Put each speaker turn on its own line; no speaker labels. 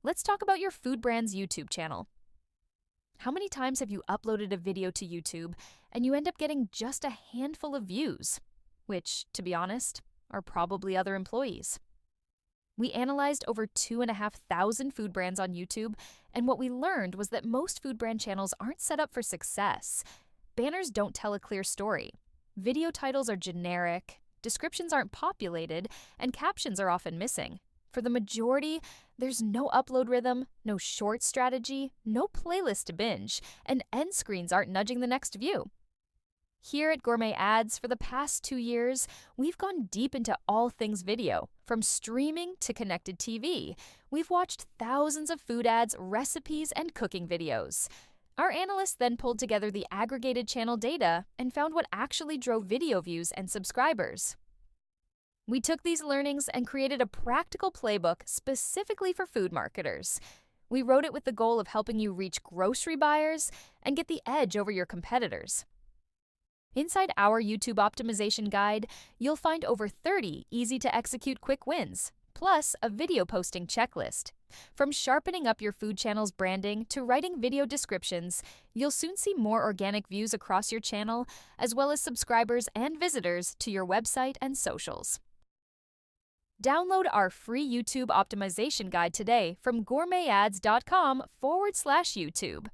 let's talk about your food brand's YouTube channel. How many times have you uploaded a video to YouTube and you end up getting just a handful of views, which, to be honest, are probably other employees? We analyzed over 2,500 food brands on YouTube, and what we learned was that most food brand channels aren't set up for success. Banners don't tell a clear story. Video titles are generic, descriptions aren't populated, and captions are often missing. For the majority, there's no upload rhythm, no short strategy, no playlist to binge, and end screens aren't nudging the next view. Here at Gourmet Ads, for the past 2 years, we've gone deep into all things video, from streaming to connected TV. We've watched thousands of food ads, recipes, and cooking videos. Our analysts then pulled together the aggregated channel data and found what actually drove video views and subscribers. We took these learnings and created a practical playbook specifically for food marketers. We wrote it with the goal of helping you reach grocery buyers and get the edge over your competitors. Inside our YouTube optimization guide, you'll find over 30 easy-to-execute quick wins, plus a video posting checklist. From sharpening up your food channel's branding to writing video descriptions, you'll soon see more organic views across your channel, as well as subscribers and visitors to your website and socials. Download our free YouTube optimization guide today from gourmetads.com/YouTube.